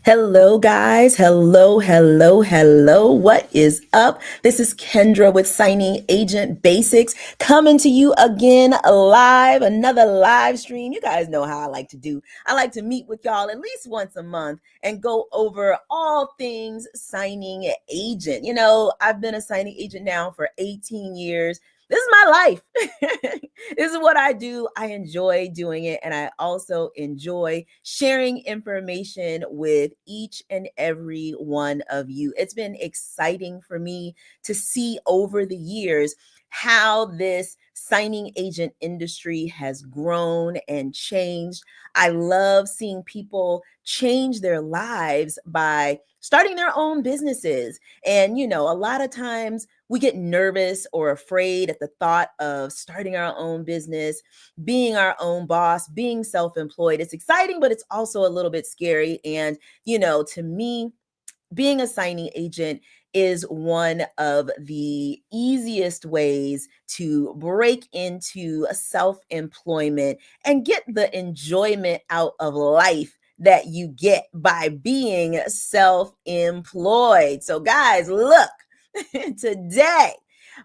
Hello, guys. Hello. What is up? This is Kendra with Signing Agent Basics coming to you again live, another live stream. You guys know how I like to do. I like to meet with y'all at least once a month and go over all things signing agent. You know, I've been a signing agent now for 18 years. This is my life. This is what I do. I enjoy doing it. And I also enjoy sharing information with each and every one of you. It's been exciting for me to see over the years how this signing agent industry has grown and changed. I love seeing people change their lives by starting their own businesses. And, you know, a lot of times we get nervous or afraid at the thought of starting our own business, being our own boss, being self-employed. It's exciting, but it's also a little bit scary. And, you know, to me, being a signing agent is one of the easiest ways to break into self-employment and get the enjoyment out of life that you get by being self-employed. So guys, look, today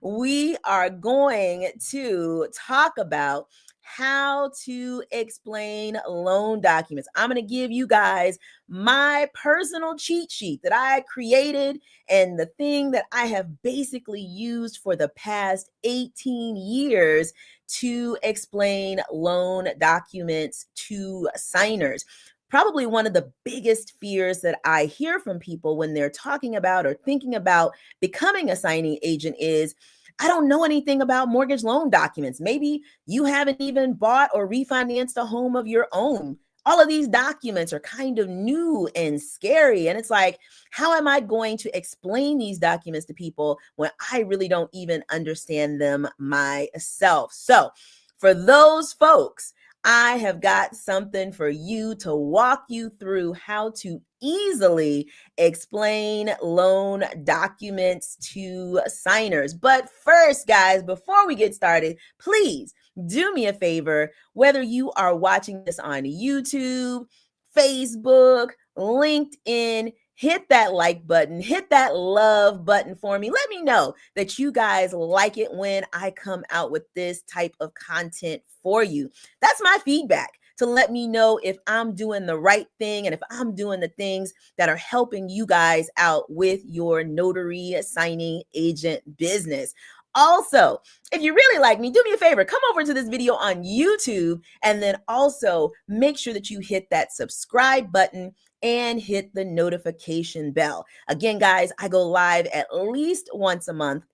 we are going to talk about how to explain loan documents. I'm going to give you guys my personal cheat sheet that I created and the thing that I have basically used for the past 18 years to explain loan documents to signers. Probably one of the biggest fears that I hear from people when they're talking about or thinking about becoming a signing agent is, I don't know anything about mortgage loan documents. Maybe you haven't even bought or refinanced a home of your own. All of these documents are kind of new and scary. And it's like, how am I going to explain these documents to people when I really don't even understand them myself? So for those folks, I have got something for you to walk you through how to easily explain loan documents to signers. But first, guys, before we get started, please do me a favor, whether you are watching this on YouTube, Facebook, LinkedIn, hit that like button, hit that love button for me. Let me know that you guys like it when I come out with this type of content for you. That's my feedback to let me know if I'm doing the right thing and if I'm doing the things that are helping you guys out with your notary signing agent business. Also, if you really like me, do me a favor, come over to this video on YouTube and then also make sure that you hit that subscribe button and hit the notification bell. Again, guys, I go live at least once a month.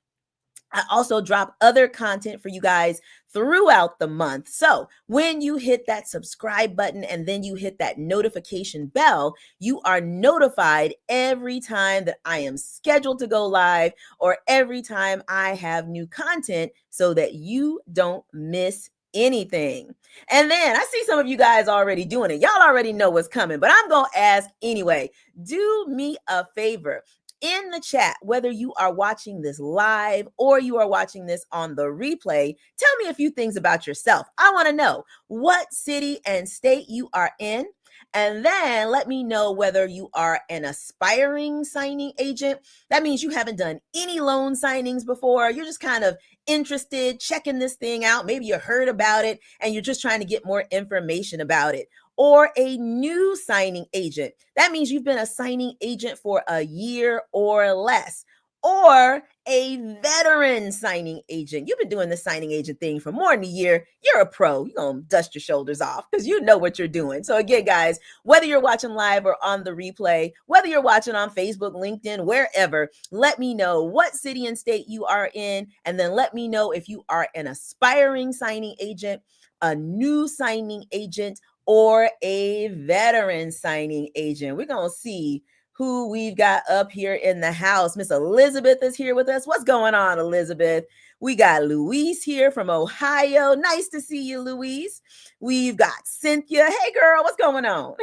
I also drop other content for you guys throughout the month. So when you hit that subscribe button and then you hit that notification bell, you are notified every time that I am scheduled to go live or every time I have new content so that you don't miss anything. And then I see some of you guys already doing it. Y'all already know what's coming, but I'm going to ask anyway. Do me a favor. In the chat, whether you are watching this live or you are watching this on the replay, tell me a few things about yourself. I want to know what city and state you are in. And then let me know whether you are an aspiring signing agent. That means you haven't done any loan signings before. You're just kind of interested, checking this thing out. Maybe you heard about it and you're just trying to get more information about it. Or a new signing agent. That means you've been a signing agent for a year or less. or a veteran signing agent. You've been doing the signing agent thing for more than a year. You're a pro. You're going to dust your shoulders off because you know what you're doing. So again, guys, whether you're watching live or on the replay, whether you're watching on Facebook, LinkedIn, wherever, let me know what city and state you are in. And then let me know if you are an aspiring signing agent, a new signing agent, or a veteran signing agent. We're going to see who we've got up here in the house. Miss Elizabeth is here with us. What's going on, Elizabeth? We got Louise here from Ohio. Nice to see you, Louise. We've got Cynthia. Hey, girl, what's going on?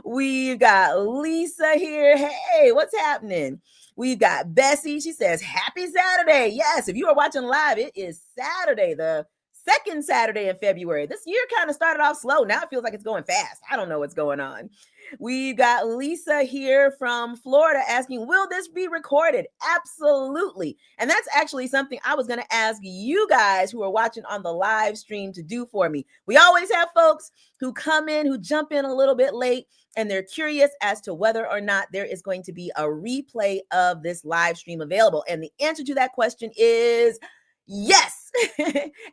We've got Lisa here. Hey, what's happening? We've got Bessie. She says, happy Saturday. Yes, if you are watching live, it is Saturday, the second Saturday in February. This year kind of started off slow. Now it feels like it's going fast. I don't know what's going on. We've got Lisa here from Florida asking, will this be recorded? Absolutely. And that's actually something I was going to ask you guys who are watching on the live stream to do for me. We always have folks who come in, who jump in a little bit late, and they're curious as to whether or not there is going to be a replay of this live stream available. And the answer to that question is yes.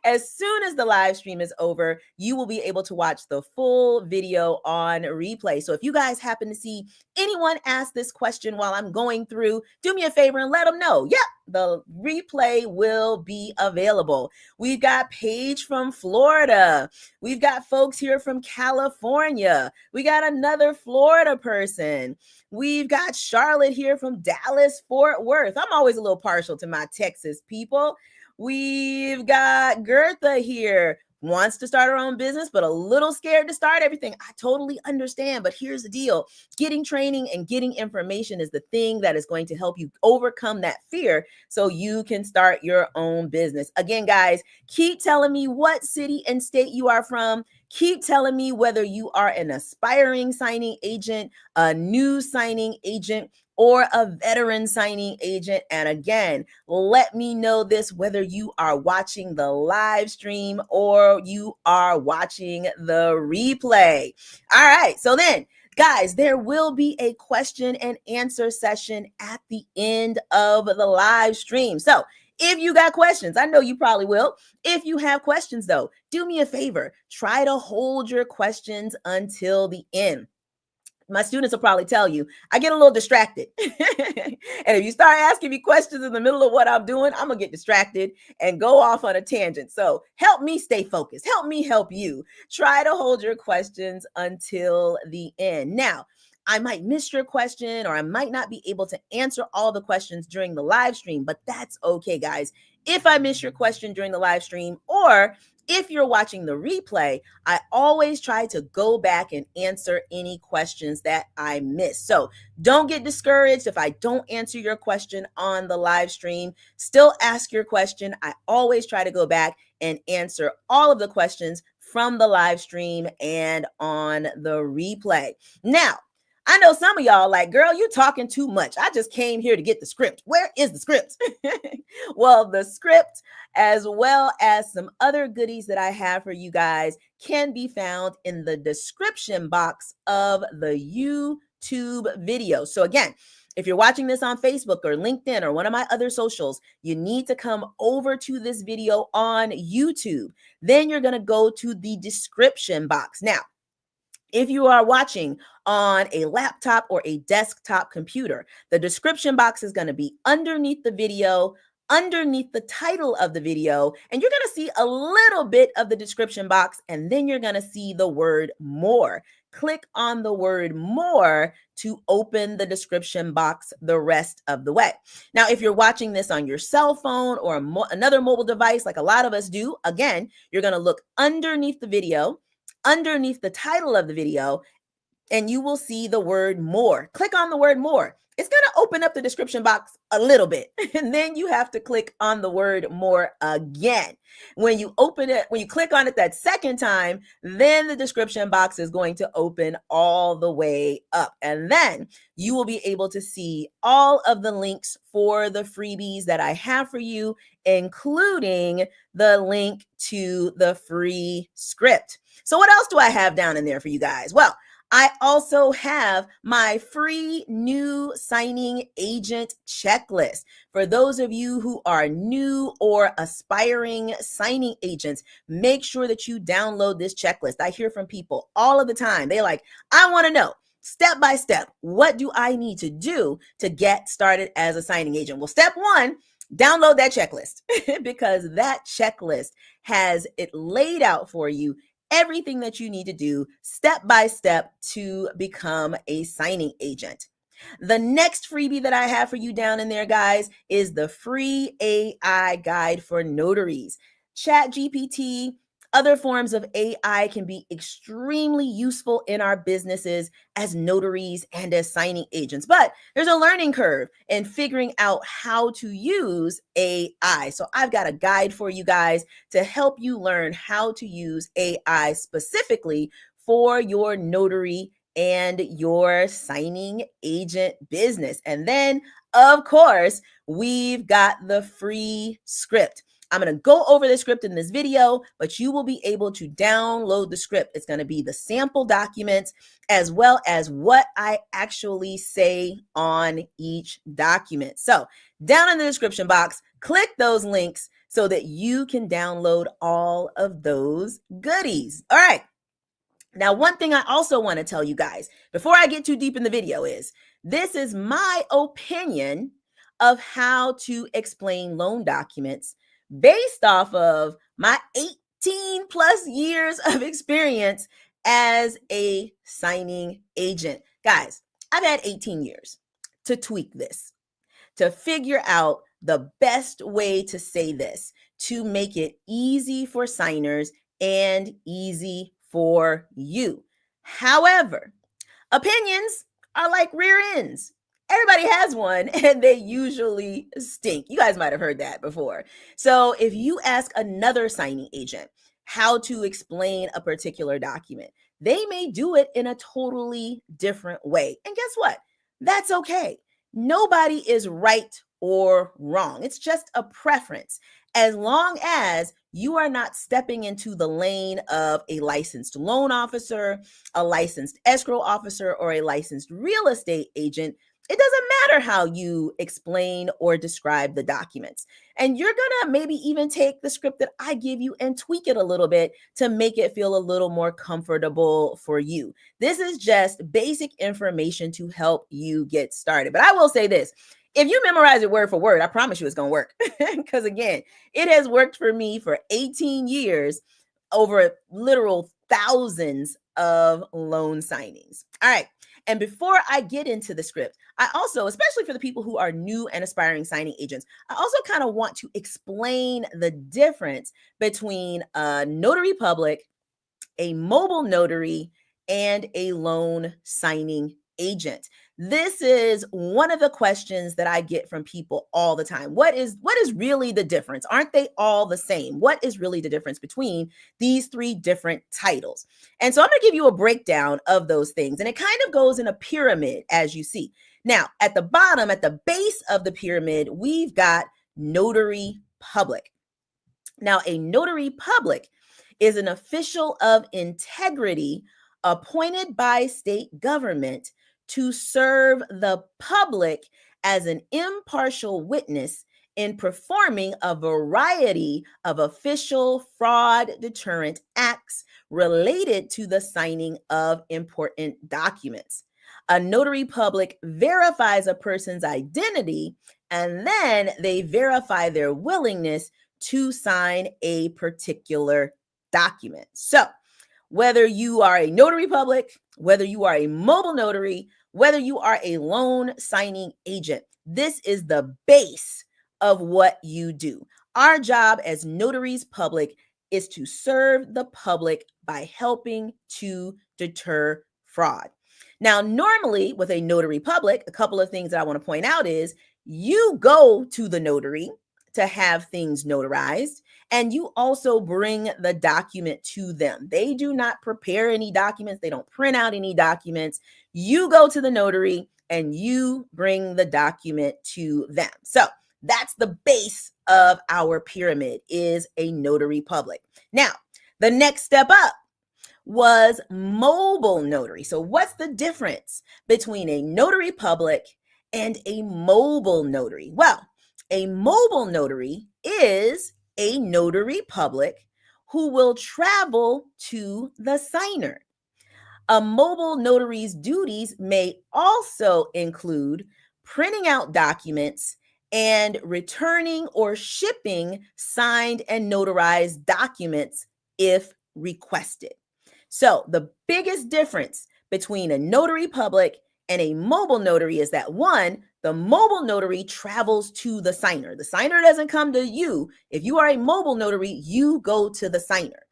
As soon as the live stream is over, you will be able to watch the full video on replay. So if you guys happen to see anyone ask this question while I'm going through, do me a favor and let them know. Yep, the replay will be available. We've got Paige from Florida. We've got folks here from California. We got another Florida person. We've got Charlotte here from Dallas, Fort Worth. I'm always a little partial to my Texas people. We've got Gertha here, wants to start her own business, but a little scared to start everything. I totally understand, but here's the deal. Getting training and getting information is the thing that is going to help you overcome that fear so you can start your own business. Again, guys, keep telling me what city and state you are from. Keep telling me whether you are an aspiring signing agent, a new signing agent, or a veteran signing agent. And again, let me know this whether you are watching the live stream or you are watching the replay. All right, so then, guys, there will be a question and answer session at the end of the live stream. So if you got questions, I know you probably will. If you have questions, though, do me a favor. Try to hold your questions until the end. My students will probably tell you, I get a little distracted. And if you start asking me questions in the middle of what I'm doing, I'm going to get distracted and go off on a tangent. So help me stay focused. Help me help you. Try to hold your questions until the end. Now, I might miss your question or I might not be able to answer all the questions during the live stream, but that's okay, guys. If I miss your question during the live stream or if you're watching the replay, I always try to go back and answer any questions that I miss. So don't get discouraged if I don't answer your question on the live stream. Still ask your question. I always try to go back and answer all of the questions from the live stream and on the replay. Now, I know some of y'all like, girl, you talking too much. I just came here to get the script. Where is the script? Well, the script, as well as some other goodies that I have for you guys, can be found in the description box of the YouTube video. So again, if you're watching this on Facebook or LinkedIn or one of my other socials, you need to come over to this video on YouTube. Then you're going to go to the description box. Now, if you are watching on a laptop or a desktop computer, the description box is going to be underneath the video, underneath the title of the video, and you're going to see a little bit of the description box, and then you're going to see the word more. Click on the word more to open the description box the rest of the way. Now, if you're watching this on your cell phone or another mobile device, like a lot of us do, again, you're going to look underneath the video, underneath the title of the video, and you will see the word more. Click on the word more. It's going to open up the description box a little bit, and then you have to click on the word more again. When you open it, when you click on it that second time, then the description box is going to open all the way up, and then you will be able to see all of the links for the freebies that I have for you, including the link to the free script. So what else do I have down in there for you guys? Well, I also have my free new signing agent checklist. For those of you who are new or aspiring signing agents, make sure that you download this checklist. I hear from people all of the time. They like, I want to know step by step, what do I need to do to get started as a signing agent? Well, step one, download that checklist because that checklist has it laid out for you everything that you need to do step by step to become a signing agent. The next freebie that I have for you down in there, guys, is the free AI guide for notaries. Chat GPT, other forms of AI can be extremely useful in our businesses as notaries and as signing agents, but there's a learning curve in figuring out how to use AI. So I've got a guide for you guys to help you learn how to use AI specifically for your notary and your signing agent business. And then, of course, we've got the free script. I'm going to go over the script in this video, but you will be able to download the script. It's going to be the sample documents as well as what I actually say on each document. So down in the description box, click those links so that you can download all of those goodies. All right. Now, one thing I also want to tell you guys before I get too deep in the video is this is my opinion of how to explain loan documents based off of my 18 plus years of experience as a signing agent. Guys, I've had 18 years to tweak this, to figure out the best way to say this, to make it easy for signers and easy for you. However, opinions are like rear ends. Everybody has one and they usually stink. You guys might have heard that before. So if you ask another signing agent how to explain a particular document, they may do it in a totally different way. And guess what? That's okay. Nobody is right or wrong. It's just a preference. As long as you are not stepping into the lane of a licensed loan officer, a licensed escrow officer, or a licensed real estate agent, it doesn't matter how you explain or describe the documents. And you're going to maybe even take the script that I give you and tweak it a little bit to make it feel a little more comfortable for you. This is just basic information to help you get started. But I will say this. If you memorize it word for word, I promise you it's going to work. Because again, it has worked for me for 18 years over literal thousands of loan signings. All right. And before I get into the script, I also, especially for the people who are new and aspiring signing agents, I also kind of want to explain the difference between a notary public, a mobile notary, and a loan signing agent. This is one of the questions that I get from people all the time. What is really the difference? Aren't they all the same? What is really the difference between these three different titles? And so I'm going to give you a breakdown of those things. And it kind of goes in a pyramid, as you see. Now, at the bottom, at the base of the pyramid, we've got notary public. Now, a notary public is an official of integrity appointed by state government to serve the public as an impartial witness in performing a variety of official fraud deterrent acts related to the signing of important documents. A notary public verifies a person's identity, and then they verify their willingness to sign a particular document. So, whether you are a notary public, whether you are a mobile notary, whether you are a loan signing agent, this is the base of what you do. Our job as notaries public is to serve the public by helping to deter fraud. Now, normally with a notary public, a couple of things that I want to point out is you go to the notary to have things notarized, and you also bring the document to them. They do not prepare any documents. They don't print out any documents. You go to the notary and you bring the document to them. So that's the base of our pyramid, is a notary public. Now, the next step up, was mobile notary. So what's the difference between a notary public and a mobile notary? Well, a mobile notary is a notary public who will travel to the signer. A mobile notary's duties may also include printing out documents and returning or shipping signed and notarized documents if requested. So, the biggest difference between a notary public and a mobile notary is that one, the mobile notary travels to the signer. The signer doesn't come to you. If you are a mobile notary, you go to the signer.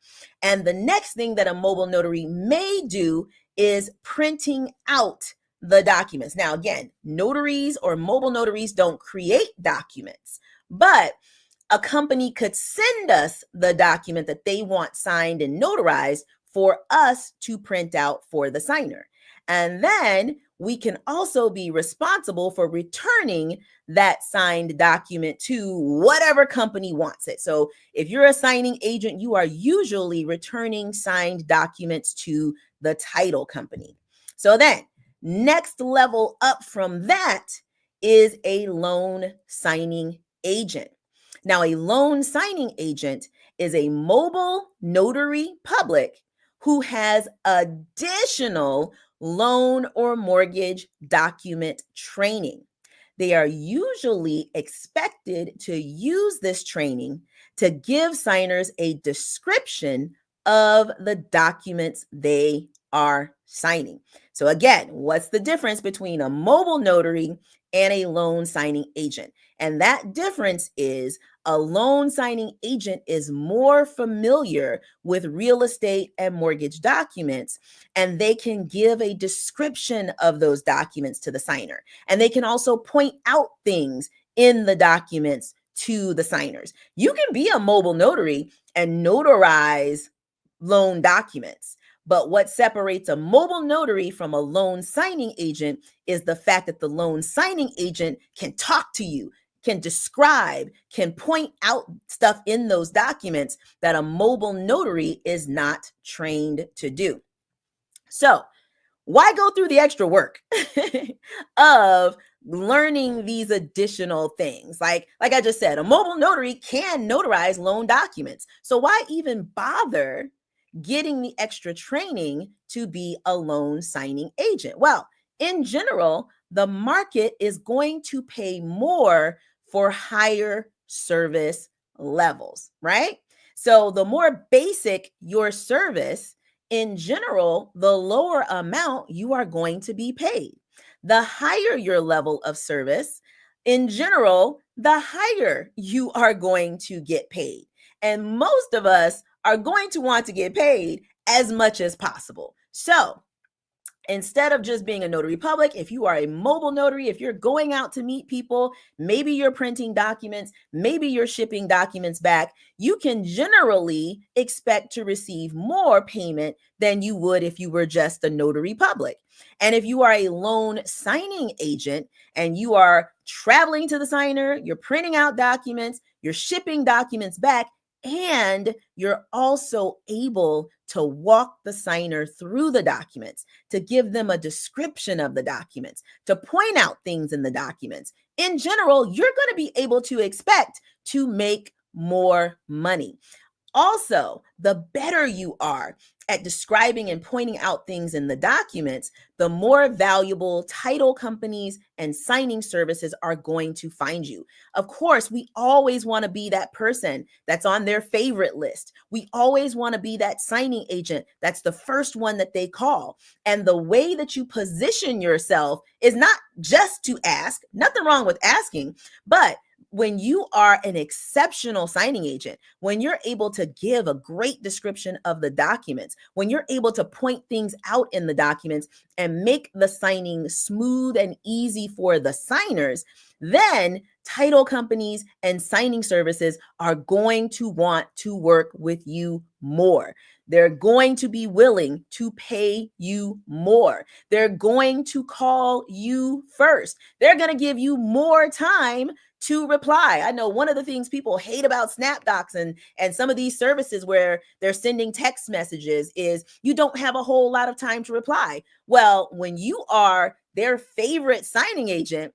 And the next thing that a mobile notary may do is printing out the documents. Now, again, notaries or mobile notaries don't create documents, but a company could send us the document that they want signed and notarized for us to print out for the signer. And then we can also be responsible for returning that signed document to whatever company wants it. So if you're a signing agent, you are usually returning signed documents to the title company. So then, next level up from that is a loan signing agent. Now, a loan signing agent is a mobile notary public who has additional loan or mortgage document training. They are usually expected to use this training to give signers a description of the documents they are signing. So again, what's the difference between a mobile notary and a loan signing agent? And that difference is a loan signing agent is more familiar with real estate and mortgage documents, and they can give a description of those documents to the signer. And they can also point out things in the documents to the signers. You can be a mobile notary and notarize loan documents. But what separates a mobile notary from a loan signing agent is the fact that the loan signing agent can talk to you, can describe, can point out stuff in those documents that a mobile notary is not trained to do. So, why go through the extra work of learning these additional things? Like I just said, a mobile notary can notarize loan documents. So why even bother getting the extra training to be a loan signing agent? Well, in general, the market is going to pay more for higher service levels, right? So the more basic your service, in general, the lower amount you are going to be paid. The higher your level of service, in general, the higher you are going to get paid. And most of us are going to want to get paid as much as possible. So instead of just being a notary public, if you are a mobile notary, if you're going out to meet people, maybe you're printing documents, maybe you're shipping documents back, you can generally expect to receive more payment than you would if you were just a notary public. And if you are a loan signing agent and you are traveling to the signer, you're printing out documents, you're shipping documents back, and you're also able to walk the signer through the documents, to give them a description of the documents, to point out things in the documents. In general, you're going to be able to expect to make more money. Also, the better you are at describing and pointing out things in the documents, the more valuable title companies and signing services are going to find you. Of course, we always want to be that person that's on their favorite list. We always want to be that signing agent that's the first one that they call. And the way that you position yourself is not just to ask, nothing wrong with asking, but when you are an exceptional signing agent, when you're able to give a great description of the documents, when you're able to point things out in the documents and make the signing smooth and easy for the signers, then title companies and signing services are going to want to work with you more. They're going to be willing to pay you more. They're going to call you first. They're going to give you more time to reply. I know one of the things people hate about SnapDocs and some of these services where they're sending text messages is you don't have a whole lot of time to reply. Well, when you are their favorite signing agent,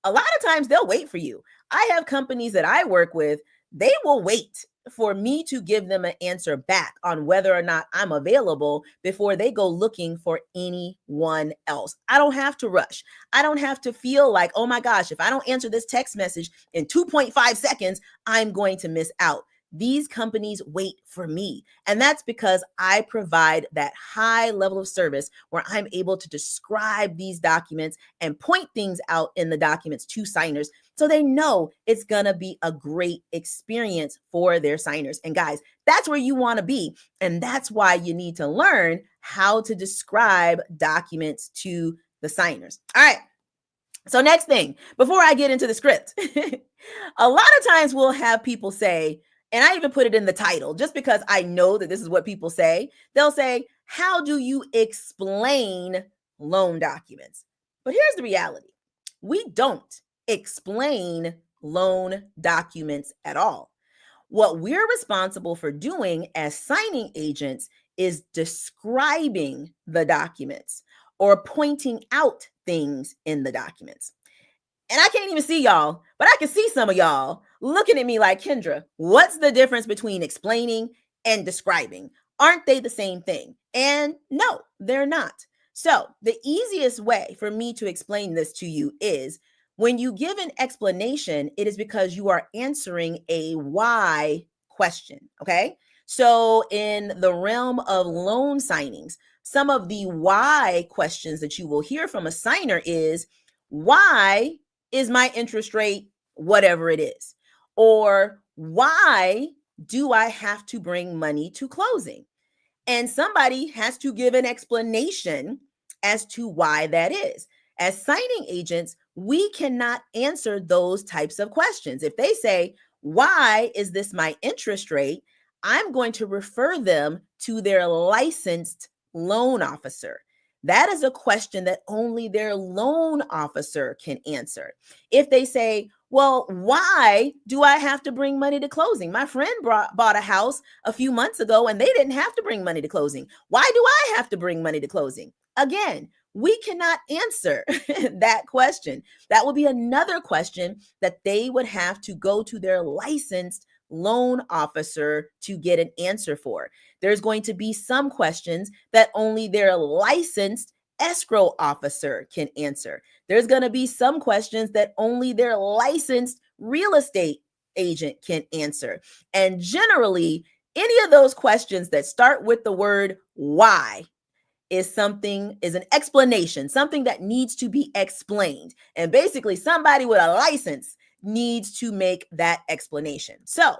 a lot of times they'll wait for you. I have companies that I work with, they will wait for me to give them an answer back on whether or not I'm available before they go looking for anyone else. I don't have to rush. I don't have to feel like, oh my gosh, if I don't answer this text message in 2.5 seconds, I'm going to miss out. These companies wait for me. And that's because I provide that high level of service where I'm able to describe these documents and point things out in the documents to signers so they know it's going to be a great experience for their signers. And guys, that's where you want to be. And that's why you need to learn how to describe documents to the signers. All right. So next thing, before I get into the script, a lot of times we'll have people say, and I even put it in the title just because I know that this is what people say. They'll say, how do you explain loan documents? But here's the reality. We don't explain loan documents at all. What we're responsible for doing as signing agents is describing the documents or pointing out things in the documents. And I can't even see y'all, but I can see some of y'all looking at me like, Kendra, what's the difference between explaining and describing? Aren't they the same thing? And no, they're not. So the easiest way for me to explain this to you is when you give an explanation, it is because you are answering a why question. Okay. So in the realm of loan signings, some of the why questions that you will hear from a signer is, why is my interest rate whatever it is? Or why do I have to bring money to closing? And somebody has to give an explanation as to why that is. As signing agents, we cannot answer those types of questions. If they say, why is this my interest rate? I'm going to refer them to their licensed loan officer. That is a question that only their loan officer can answer. If they say, well, why do I have to bring money to closing? My friend bought a house a few months ago and they didn't have to bring money to closing. Why do I have to bring money to closing? Again, we cannot answer that question. That would be another question that they would have to go to their licensed loan officer to get an answer for. There's going to be some questions that only their licensed escrow officer can answer. There's going to be some questions that only their licensed real estate agent can answer. And generally, any of those questions that start with the word why is an explanation, something that needs to be explained. And basically, somebody with a license needs to make that explanation. So,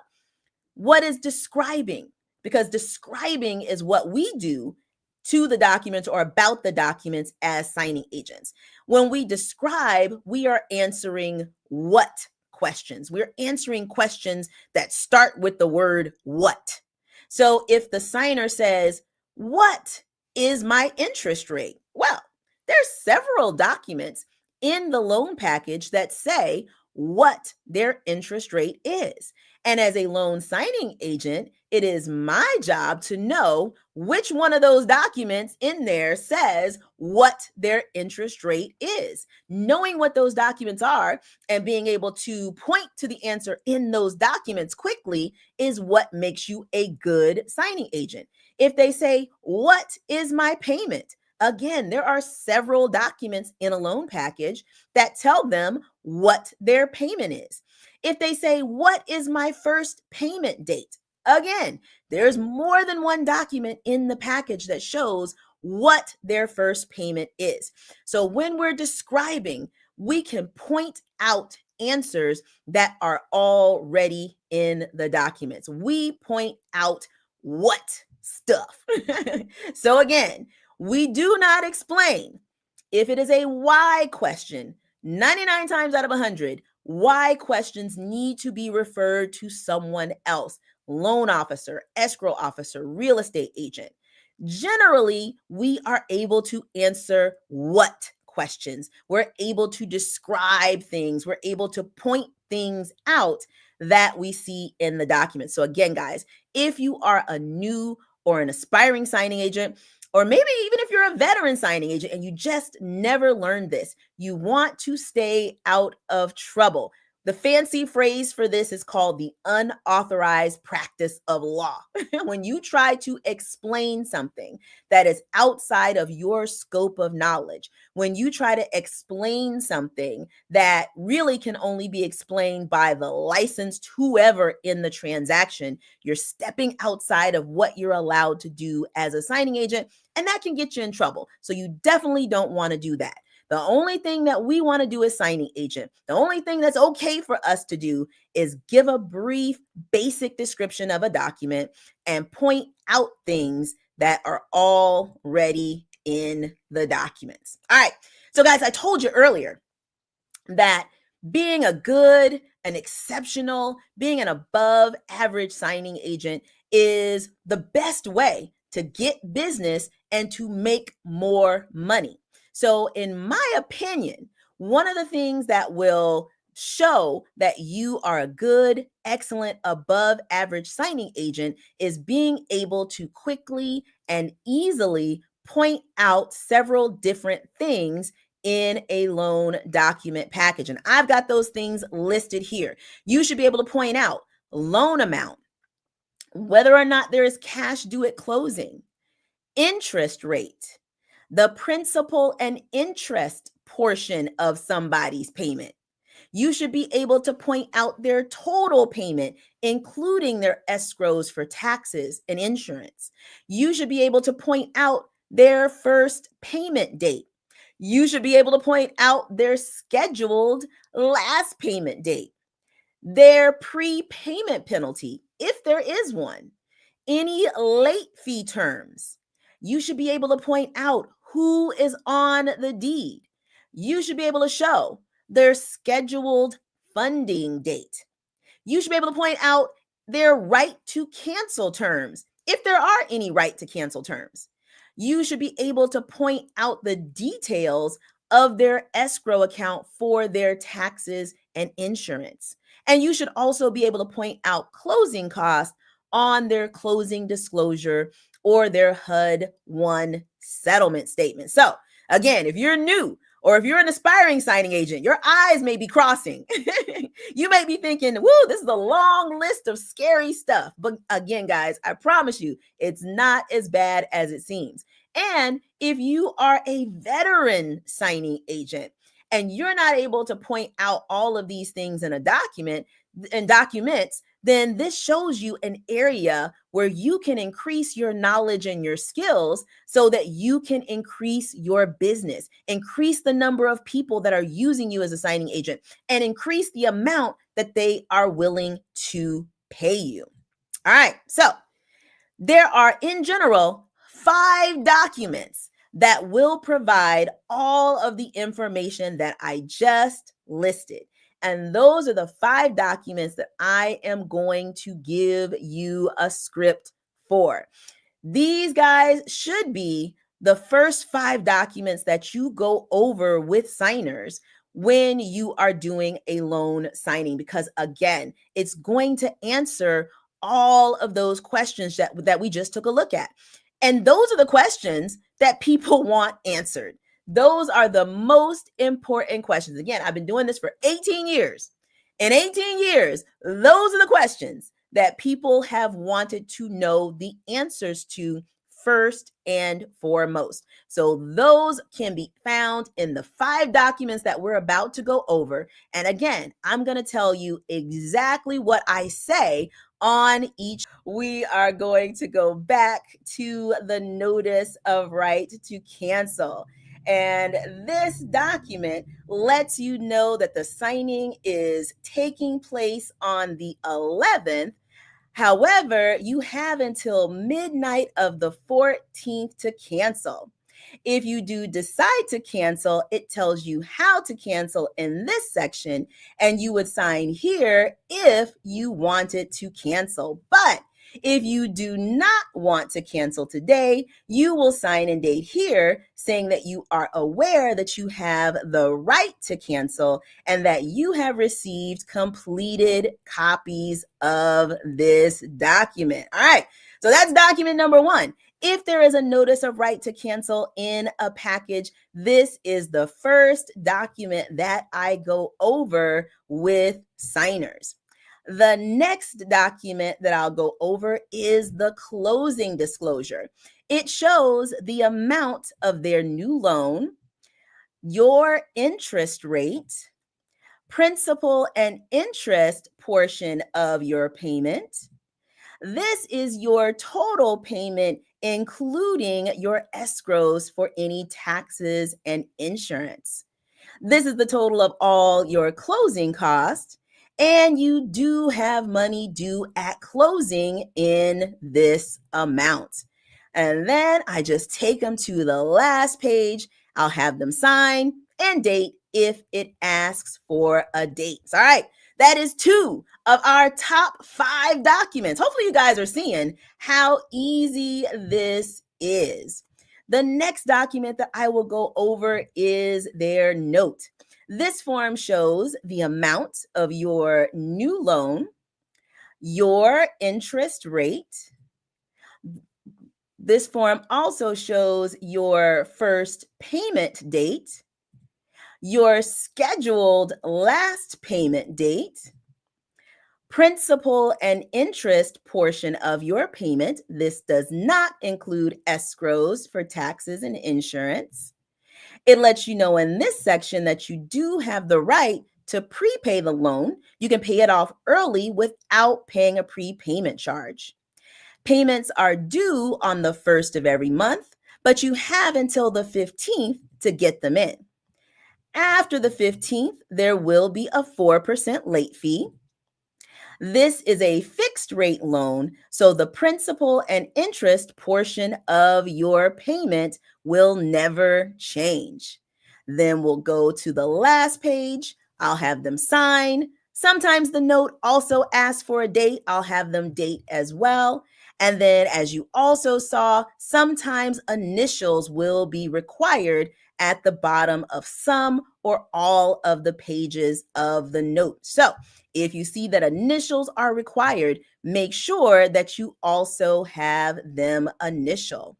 what is describing? Because describing is what we do to the documents or about the documents as signing agents. When we describe, we are answering what questions? We're answering questions that start with the word what. So if the signer says, what is my interest rate? Well, there's several documents in the loan package that say what their interest rate is. And as a loan signing agent, it is my job to know which one of those documents in there says what their interest rate is. Knowing what those documents are and being able to point to the answer in those documents quickly is what makes you a good signing agent. If they say, what is my payment? Again, there are several documents in a loan package that tell them what their payment is. If they say, what is my first payment date? Again, there's more than one document in the package that shows what their first payment is. So when we're describing, we can point out answers that are already in the documents. We point out what stuff. So again, we do not explain. If it is a why question, 99 times out of 100, Why questions need to be referred to someone else: loan officer, escrow officer, real estate agent. Generally, we are able to answer what questions. We're able to describe things. We're able to point things out that we see in the document. So, again, guys, if you are a new or an aspiring signing agent, or maybe even if you're a veteran signing agent and you just never learned this, you want to stay out of trouble. The fancy phrase for this is called the unauthorized practice of law. When you try to explain something that is outside of your scope of knowledge, when you try to explain something that really can only be explained by the licensed whoever in the transaction, you're stepping outside of what you're allowed to do as a signing agent, and that can get you in trouble. So you definitely don't want to do that. The only thing that we want to do as signing agent, the only thing that's okay for us to do is give a brief, basic description of a document and point out things that are already in the documents. All right. So, guys, I told you earlier that being a good, an exceptional, being an above average signing agent is the best way to get business and to make more money. So, in my opinion, one of the things that will show that you are a good, excellent, above average signing agent is being able to quickly and easily point out several different things in a loan document package. And I've got those things listed here. You should be able to point out loan amount, whether or not there is cash due at closing, interest rate, the principal and interest portion of somebody's payment. You should be able to point out their total payment, including their escrows for taxes and insurance. You should be able to point out their first payment date. You should be able to point out their scheduled last payment date, their prepayment penalty, if there is one, any late fee terms. You should be able to point out who is on the deed. You should be able to show their scheduled funding date. You should be able to point out their right to cancel terms, if there are any right to cancel terms. You should be able to point out the details of their escrow account for their taxes and insurance. And you should also be able to point out closing costs on their closing disclosure or their HUD-1 settlement statement. So, again, if you're new or if you're an aspiring signing agent, your eyes may be crossing. You may be thinking, woo, this is a long list of scary stuff. But again, guys, I promise you, it's not as bad as it seems. And if you are a veteran signing agent and you're not able to point out all of these things in a document and documents, then this shows you an area where you can increase your knowledge and your skills so that you can increase your business, increase the number of people that are using you as a signing agent, and increase the amount that they are willing to pay you. All right. So there are, in general, 5 documents that will provide all of the information that I just listed. And those are the 5 documents that I am going to give you a script for. These guys should be the first 5 documents that you go over with signers when you are doing a loan signing, because again, it's going to answer all of those questions that we just took a look at. And those are the questions that people want answered. Those are the most important questions. Again, I've been doing this for 18 years. In 18 years, those are the questions that people have wanted to know the answers to first and foremost. So those can be found in the 5 documents that we're about to go over. And again, I'm going to tell you exactly what I say on each. We are going to go back to the notice of right to cancel. And this document lets you know that the signing is taking place on the 11th. However, you have until midnight of the 14th to cancel. If you do decide to cancel, it tells you how to cancel in this section, and you would sign here if you wanted to cancel. But if you do not want to cancel today, you will sign and date here saying that you are aware that you have the right to cancel and that you have received completed copies of this document. All right, so that's document number one. If there is a notice of right to cancel in a package, this is the first document that I go over with signers. The next document that I'll go over is the closing disclosure. It shows the amount of their new loan, your interest rate, principal and interest portion of your payment. This is your total payment, including your escrows for any taxes and insurance. This is the total of all your closing costs, and you do have money due at closing in this amount. And then I just take them to the last page. I'll have them sign and date if it asks for a date. All right, that is 2 of our top 5 documents. Hopefully you guys are seeing how easy this is. The next document that I will go over is their note. This form shows the amount of your new loan, your interest rate. This form also shows your first payment date, your scheduled last payment date, principal and interest portion of your payment. This does not include escrows for taxes and insurance. It lets you know in this section that you do have the right to prepay the loan. You can pay it off early without paying a prepayment charge. Payments are due on the 1st of every month, but you have until the 15th to get them in. After the 15th, there will be a 4% late fee. This is a fixed rate loan, so the principal and interest portion of your payment will never change. Then we'll go to the last page. I'll have them sign. Sometimes the note also asks for a date. I'll have them date as well. And then, as you also saw, sometimes initials will be required at the bottom of some or all of the pages of the note. So if you see that initials are required, make sure that you also have them initial.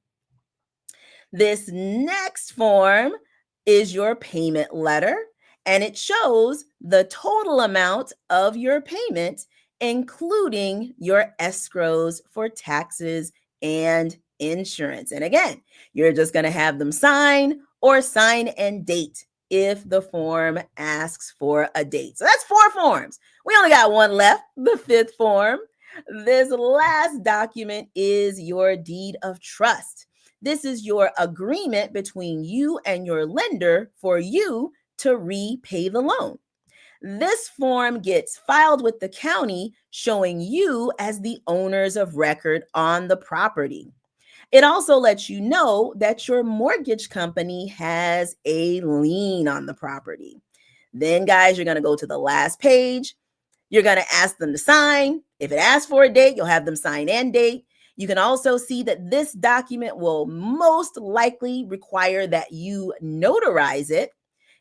This next form is your payment letter, and it shows the total amount of your payment, including your escrows for taxes and insurance. And again, you're just going to have them sign or sign and date if the form asks for a date. So that's 4 forms. We only got one left, the 5th form. This last document is your deed of trust. This is your agreement between you and your lender for you to repay the loan. This form gets filed with the county showing you as the owners of record on the property. It also lets you know that your mortgage company has a lien on the property. Then, guys, you're going to go to the last page. You're going to ask them to sign. If it asks for a date, you'll have them sign and date. You can also see that this document will most likely require that you notarize it.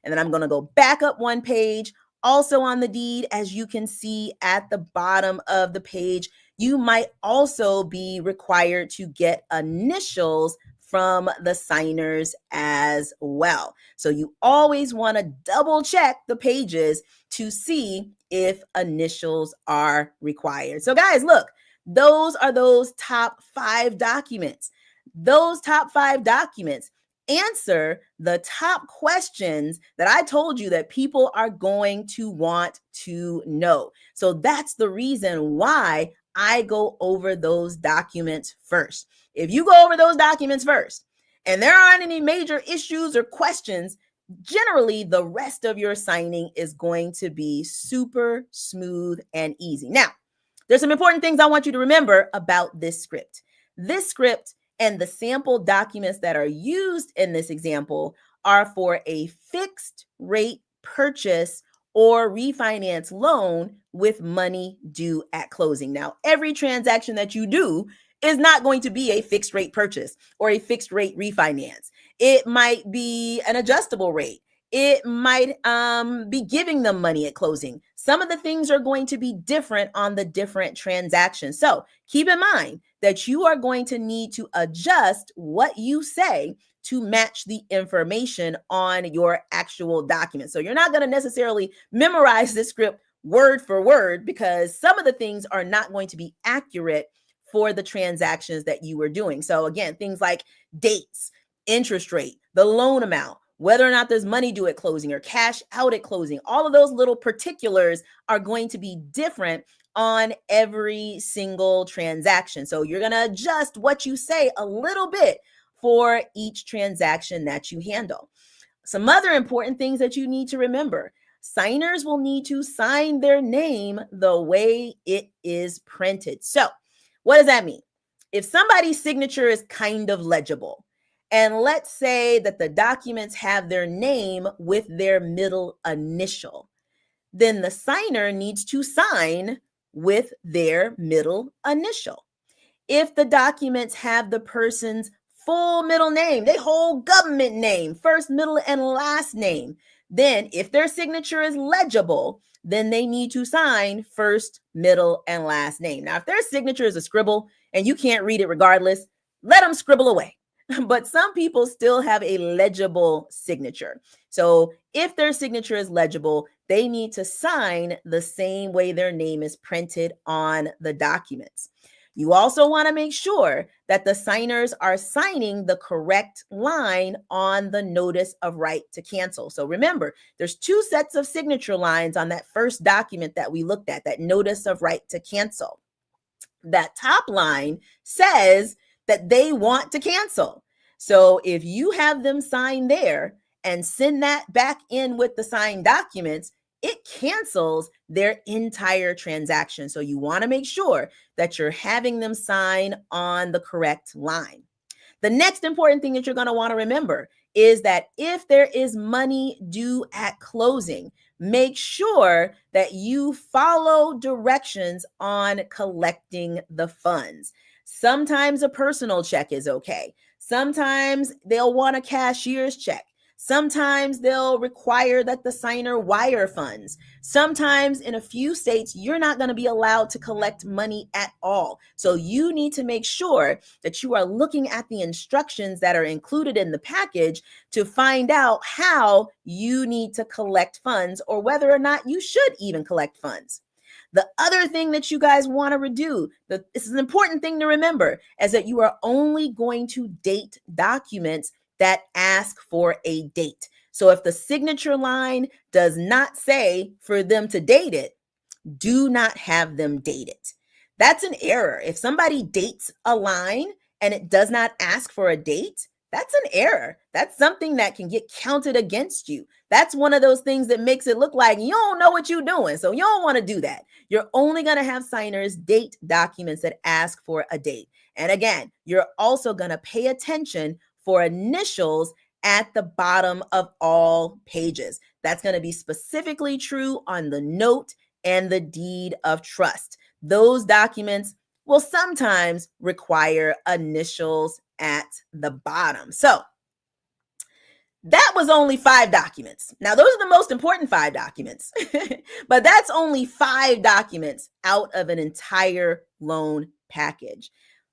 And then I'm going to go back up one page. Also on the deed, as you can see at the bottom of the page, you might also be required to get initials from the signers as well. So you always want to double check the pages to see if initials are required. So guys, look, those are those top 5 documents. Those top 5 documents answer the top questions that I told you that people are going to want to know. So that's the reason why I go over those documents first. If you go over those documents first and there aren't any major issues or questions, generally the rest of your signing is going to be super smooth and easy. Now, there's some important things I want you to remember about this script. This script And the sample documents that are used in this example are for a fixed rate purchase or refinance loan with money due at closing. Now, every transaction that you do is not going to be a fixed rate purchase or a fixed rate refinance. It might be an adjustable rate. It might be giving them money at closing. Some of the things are going to be different on the different transactions. So keep in mind that you are going to need to adjust what you say to match the information on your actual document. So you're not going to necessarily memorize this script word for word because some of the things are not going to be accurate for the transactions that you were doing. So again, things like dates, interest rate, the loan amount, whether or not there's money due at closing or cash out at closing, all of those little particulars are going to be different on every single transaction. So you're going to adjust what you say a little bit for each transaction that you handle. Some other important things that you need to remember. Signers will need to sign their name the way it is printed. So what does that mean? If somebody's signature is kind of legible, and let's say that the documents have their name with their middle initial, then the signer needs to sign with their middle initial. If the documents have the person's full middle name, their whole government name, first, middle, and last name, then if their signature is legible, then they need to sign first, middle, and last name. Now, if their signature is a scribble and you can't read it regardless, let them scribble away. But some people still have a legible signature. So if their signature is legible, they need to sign the same way their name is printed on the documents. You also want to make sure that the signers are signing the correct line on the notice of right to cancel. So remember, there's two sets of signature lines on that first document that we looked at, that notice of right to cancel. That top line says that they want to cancel. So if you have them sign there and send that back in with the signed documents, it cancels their entire transaction. So you want to make sure that you're having them sign on the correct line. The next important thing that you're going to want to remember is that if there is money due at closing, make sure that you follow directions on collecting the funds. Sometimes a personal check is okay. Sometimes they'll want a cashier's check. Sometimes they'll require that the signer wire funds. Sometimes in a few states, you're not going to be allowed to collect money at all. So you need to make sure that you are looking at the instructions that are included in the package to find out how you need to collect funds or whether or not you should even collect funds. The other thing that you guys want to do, this is an important thing to remember, is that you are only going to date documents that ask for a date. So if the signature line does not say for them to date it, do not have them date it. That's an error. If somebody dates a line and it does not ask for a date, that's an error. That's something that can get counted against you. That's one of those things that makes it look like you don't know what you're doing. So you don't want to do that. You're only going to have signers date documents that ask for a date. And again, you're also going to pay attention for initials at the bottom of all pages. That's going to be specifically true on the note and the deed of trust. Those documents will sometimes require initials at the bottom. So that was only 5 documents. Now, those are the most important 5 documents, but that's only 5 documents out of an entire loan package.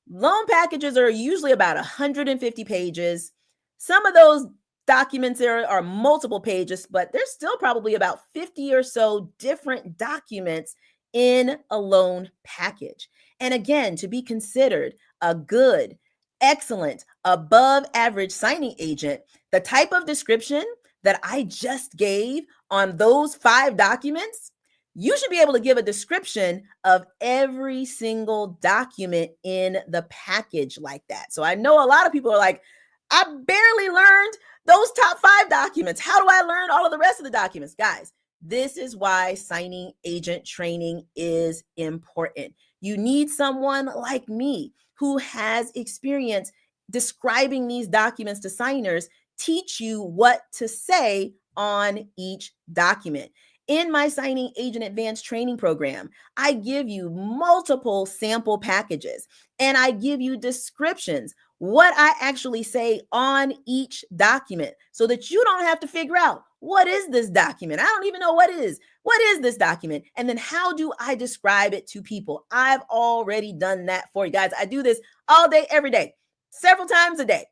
Loan packages are usually about 150 pages. Some of those documents there are multiple pages, but there's still probably about 50 or so different documents in a loan package. And again, to be considered a good, excellent, above average signing agent, the type of description that I just gave on those 5 documents, you should be able to give a description of every single document in the package like that. So I know a lot of people are like, I barely learned those top 5 documents. How do I learn all of the rest of the documents? Guys, this is why signing agent training is important. You need someone like me who has experience describing these documents to signers teach you what to say on each document. In my Signing Agent Advanced Training Program, I give you multiple sample packages and I give you descriptions, what I actually say on each document, so that you don't have to figure out, what is this document? I don't even know what it is. What is this document? And then how do I describe it to people? I've already done that for you guys. I do this all day, every day, several times a day.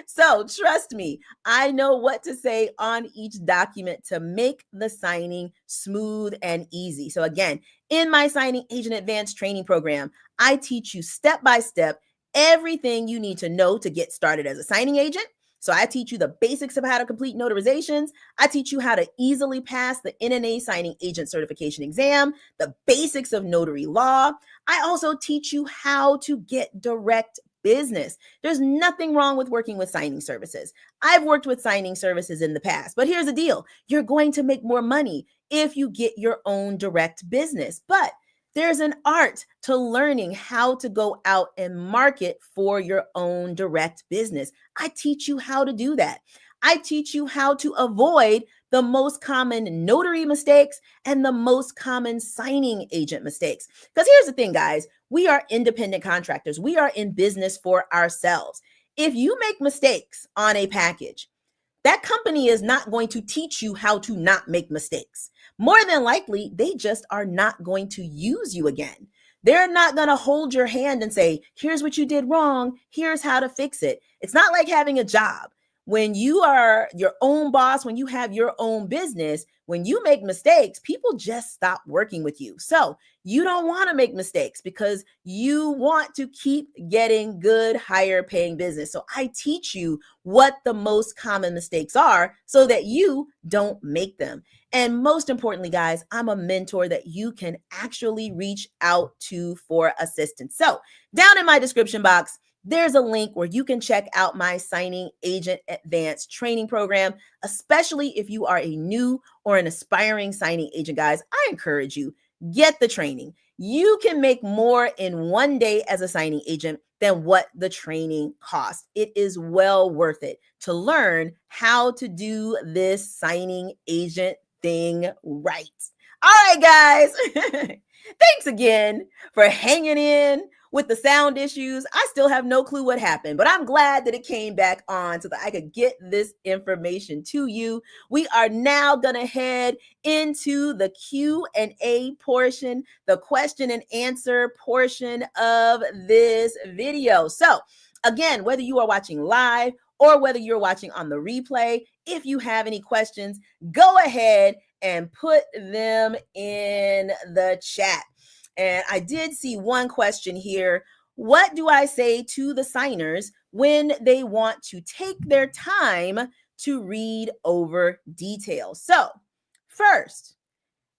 So trust me, I know what to say on each document to make the signing smooth and easy. So again, in my Signing Agent Advanced Training Program, I teach you step by step everything you need to know to get started as a signing agent. So I teach you the basics of how to complete notarizations. I teach you how to easily pass the NNA Signing Agent Certification exam, the basics of notary law. I also teach you how to get direct business. There's nothing wrong with working with signing services. I've worked with signing services in the past, but here's the deal. You're going to make more money if you get your own direct business. But there's an art to learning how to go out and market for your own direct business. I teach you how to do that. I teach you how to avoid the most common notary mistakes and the most common signing agent mistakes. Because here's the thing, guys, we are independent contractors. We are in business for ourselves. If you make mistakes on a package, that company is not going to teach you how to not make mistakes. More than likely, they just are not going to use you again. They're not going to hold your hand and say, here's what you did wrong. Here's how to fix it. It's not like having a job. When you are your own boss, when you have your own business, when you make mistakes, people just stop working with you. So you don't want to make mistakes because you want to keep getting good, higher paying business. So I teach you what the most common mistakes are so that you don't make them. And most importantly, guys, I'm a mentor that you can actually reach out to for assistance. So down in my description box, there's a link where you can check out my Signing Agent Advanced Training Program, especially if you are a new or an aspiring signing agent, guys. I encourage you, get the training. You can make more in one day as a signing agent than what the training costs. It is well worth it to learn how to do this signing agent thing right. All right, guys. Thanks again for hanging in with the sound issues. I still have no clue what happened, but I'm glad that it came back on so that I could get this information to you. We are now going to head into the Q&A portion, the question and answer portion of this video. So again, whether you are watching live or whether you're watching on the replay, if you have any questions, go ahead and put them in the chat. And I did see one question here. What do I say to the signers when they want to take their time to read over details? So first,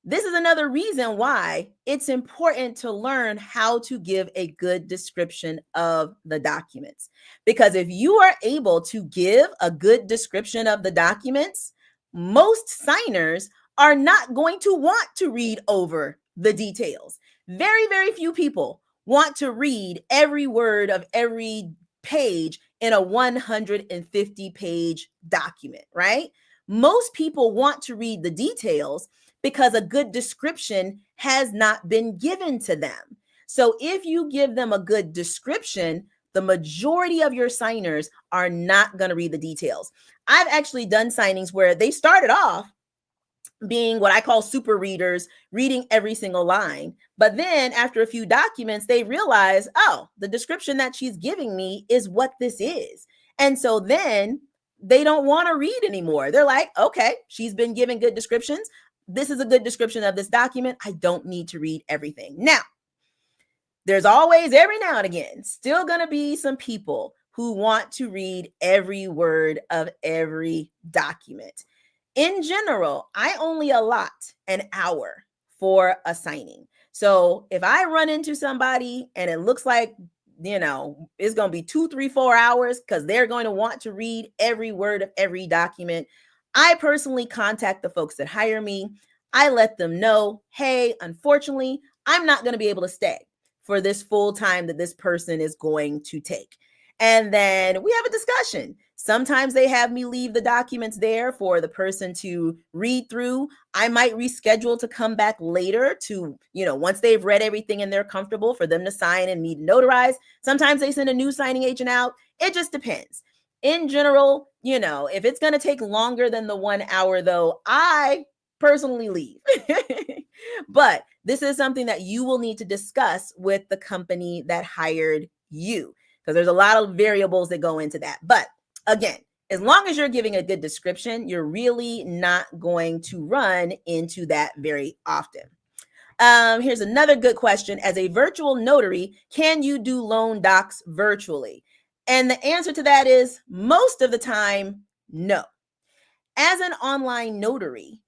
this is another reason why it's important to learn how to give a good description of the documents. Because if you are able to give a good description of the documents, most signers are not going to want to read over the details. Very, very few people want to read every word of every page in a 150-page document, right? Most people want to read the details because a good description has not been given to them. So if you give them a good description, the majority of your signers are not going to read the details. I've actually done signings where they started off being what I call super readers, reading every single line. But then after a few documents, they realize, oh, the description that she's giving me is what this is. And so then they don't want to read anymore. They're like, okay, she's been giving good descriptions. This is a good description of this document. I don't need to read everything. Now, there's always, every now and again, still going to be some people who want to read every word of every document. In general, I only allot an hour for a signing. So if I run into somebody and it looks like, it's going to be 2, 3, 4 hours because they're going to want to read every word of every document, I personally contact the folks that hire me. I let them know, hey, unfortunately, I'm not going to be able to stay for this full time that this person is going to take. And then we have a discussion. Sometimes they have me leave the documents there for the person to read through. I might reschedule to come back later to, once they've read everything and they're comfortable, for them to sign and me to notarize. Sometimes they send a new signing agent out. It just depends. In general, if it's going to take longer than the 1 hour, though, I personally leave. But this is something that you will need to discuss with the company that hired you, because there's a lot of variables that go into that. But again, as long as you're giving a good description, you're really not going to run into that very often. Here's another good question. As a virtual notary, can you do loan docs virtually? And the answer to that is most of the time, no. As an online notary,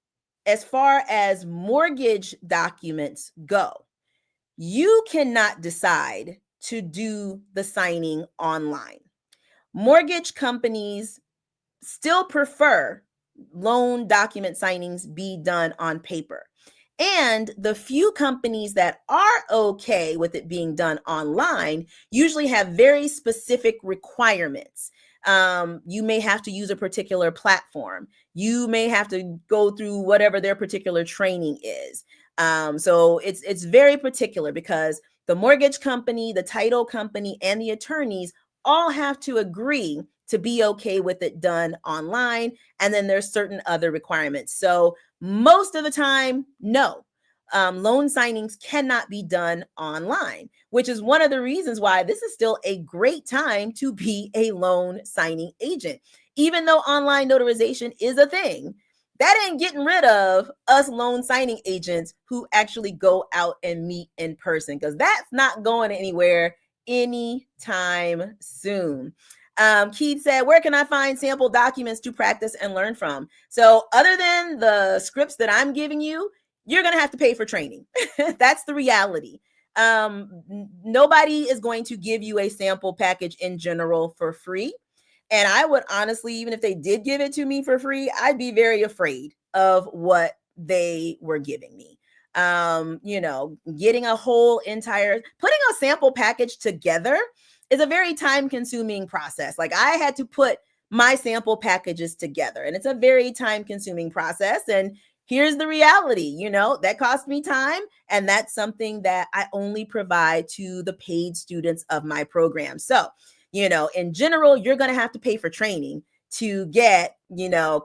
as far as mortgage documents go, you cannot decide to do the signing online. Mortgage companies still prefer loan document signings be done on paper. And the few companies that are okay with it being done online usually have very specific requirements. You may have to use a particular platform. You may have to go through whatever their particular training is. So it's very particular, because the mortgage company, the title company, and the attorneys all have to agree to be okay with it done online. And then there's certain other requirements. So most of the time, no. Loan signings cannot be done online, which is one of the reasons why this is still a great time to be a loan signing agent. Even though online notarization is a thing, that ain't getting rid of us loan signing agents who actually go out and meet in person, because that's not going anywhere anytime soon. Keith said, where can I find sample documents to practice and learn from? So other than the scripts that I'm giving you, you're going to have to pay for training. That's the reality. Nobody is going to give you a sample package in general for free. And I would honestly, even if they did give it to me for free, I'd be very afraid of what they were giving me. Getting a whole entire, putting a sample package together is a very time consuming process. Like, I had to put my sample packages together, and it's a very time consuming process. And here's the reality, that cost me time. And that's something that I only provide to the paid students of my program. So, in general, you're going to have to pay for training to get,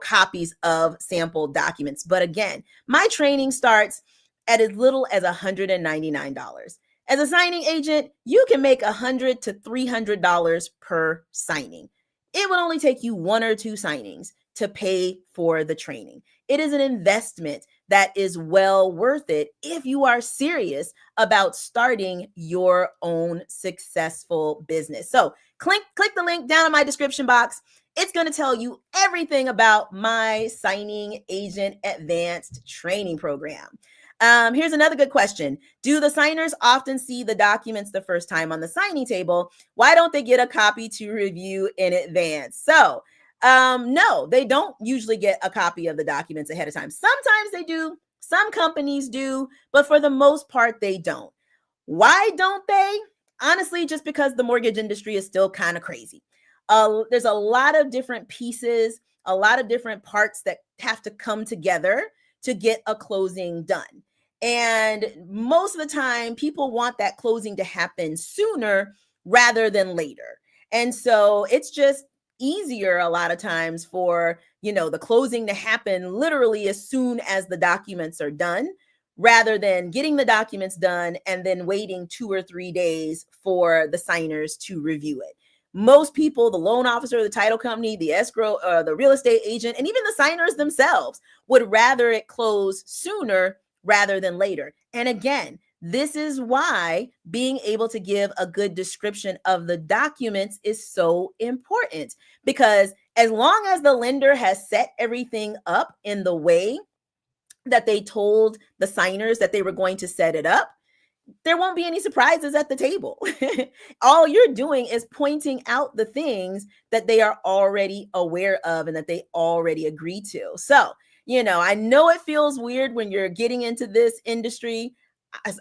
copies of sample documents. But again, my training starts at as little as $199. As a signing agent, you can make $100 to $300 per signing. It would only take you 1 or 2 signings to pay for the training. It is an investment that is well worth it if you are serious about starting your own successful business. So click the link down in my description box. It's going to tell you everything about my Signing Agent Advanced Training Program. Here's another good question. Do the signers often see the documents the first time on the signing table? Why don't they get a copy to review in advance? So, no, they don't usually get a copy of the documents ahead of time. Sometimes they do. Some companies do, but for the most part, they don't. Why don't they? Honestly, just because the mortgage industry is still kind of crazy. There's a lot of different pieces, a lot of different parts that have to come together to get a closing done. And most of the time, people want that closing to happen sooner rather than later. And so it's just easier a lot of times for, the closing to happen literally as soon as the documents are done, rather than getting the documents done and then waiting 2 or 3 days for the signers to review it. Most people, the loan officer, the title company, the escrow, the real estate agent, and even the signers themselves would rather it close sooner rather than later. And again, this is why being able to give a good description of the documents is so important, because as long as the lender has set everything up in the way that they told the signers that they were going to set it up, there won't be any surprises at the table. All you're doing is pointing out the things that they are already aware of and that they already agreed to. So, I know it feels weird when you're getting into this industry.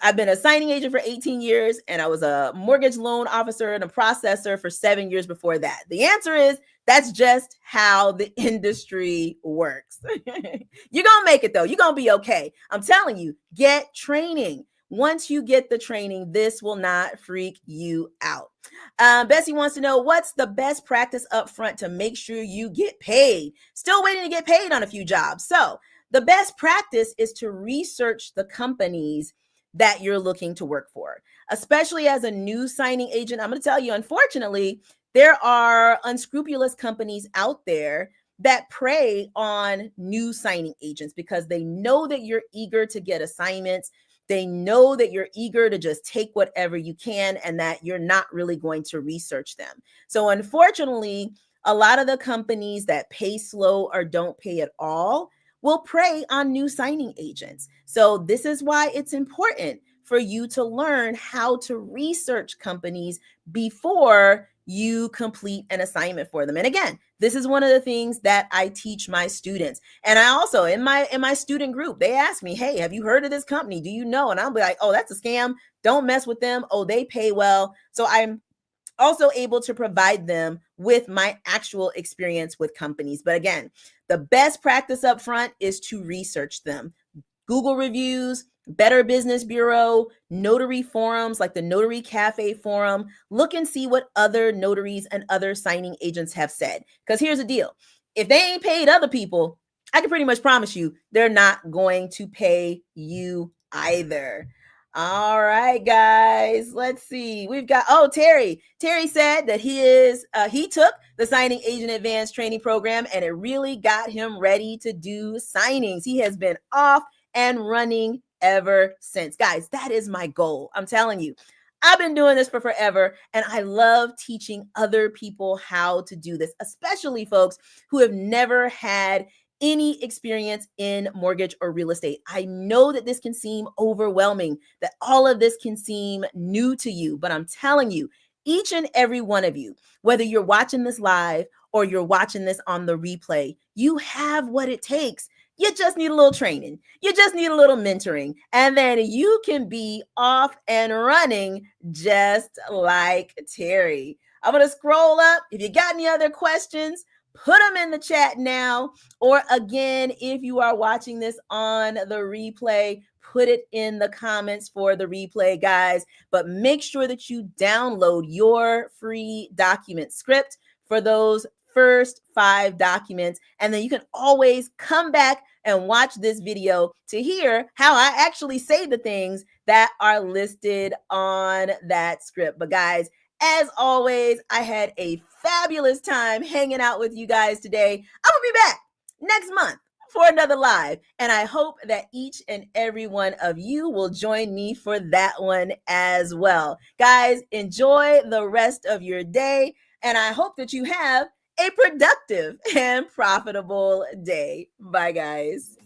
I've been a signing agent for 18 years, and I was a mortgage loan officer and a processor for 7 years before that. The answer is that's just how the industry works. You're going to make it though. You're going to be okay. I'm telling you, get training. Once you get the training, this will not freak you out. Bessie wants to know, what's the best practice up front to make sure you get paid? Still waiting to get paid on a few jobs. So the best practice is to research the companies that you're looking to work for, especially as a new signing agent. I'm going to tell you, unfortunately, there are unscrupulous companies out there that prey on new signing agents because they know that you're eager to get assignments. They know that you're eager to just take whatever you can and that you're not really going to research them. So unfortunately, a lot of the companies that pay slow or don't pay at all will prey on new signing agents. So this is why it's important for you to learn how to research companies before you complete an assignment for them. And again, this is one of the things that I teach my students. And I also, in my student group, they ask me, hey, have you heard of this company? Do you know? And I'll be like, oh, that's a scam. Don't mess with them. Oh, they pay well. So I'm also able to provide them with my actual experience with companies. But again, the best practice up front is to research them. Google reviews, Better Business Bureau, notary forums like the Notary Cafe forum. Look and see what other notaries and other signing agents have said. Because here's the deal. If they ain't paid other people, I can pretty much promise you they're not going to pay you either. All right, guys, let's see. We've got, Terry. Terry said that he took the signing agent advanced training program and it really got him ready to do signings. He has been off and running ever since. Guys, that is my goal. I'm telling you, I've been doing this for forever, and I love teaching other people how to do this, especially folks who have never had any experience in mortgage or real estate. I know that this can seem overwhelming, that all of this can seem new to you, but I'm telling you, each and every one of you, whether you're watching this live or you're watching this on the replay, you have what it takes. You just need a little training. You just need a little mentoring. And then you can be off and running just like Terry. I'm going to scroll up. If you got any other questions, put them in the chat now. Or again, if you are watching this on the replay, put it in the comments for the replay, guys. But make sure that you download your free document script for those first 5 documents. And then you can always come back and watch this video to hear how I actually say the things that are listed on that script. But guys, as always, I had a fabulous time hanging out with you guys today. I'm gonna be back next month for another live, and I hope that each and every one of you will join me for that one as well. Guys, enjoy the rest of your day, and I hope that you have a productive and profitable day. Bye, guys.